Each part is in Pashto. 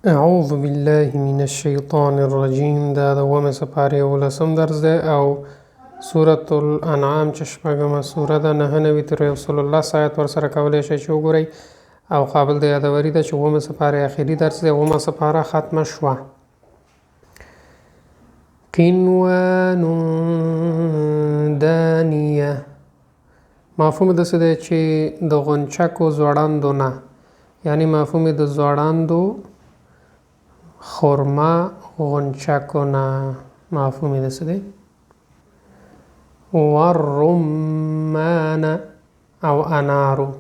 اعوذ بالله من الشیطان الرجیم. دا د اوومې سپارې 11 درس دی او سورة الانعام چې شپږمه سوره ده 99 تر 100 آیات ورسره کولی شئ چې وګورئ او قابل د یادوري ده چې اوومه سپارې اخري درس دی. اوومه سپاره ختمه شوه. قنوان دانیه مفهوم د څه دی چې د غنچکو ځوړندو نه، یعنی مفهوم د ځوړندو خرما غنچکو نه مفهوم د څه دی. والرمان او انارو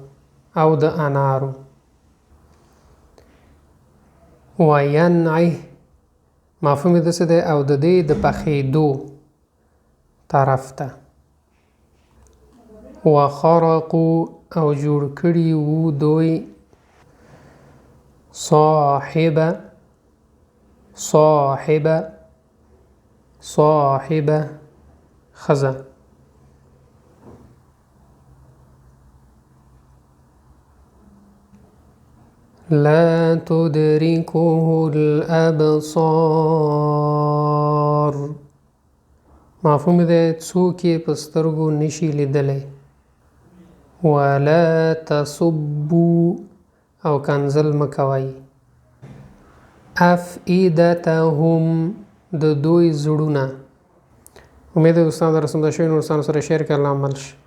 او د انارو. وینعه مفهوم د څه دی او د دې د پخېدو طرف ته. وخرقو او جوړ کړي وو دوی صاحبه خزه. لا تدركه الابصار مفهوم دی څوک یې په سترګو نشي لیدلی. ولا تصبوا او کنزل مکوئ. افئدتهم د دوی زړونه. امید د استاد رسم د شوی نور سره شیر کړه عمل شي.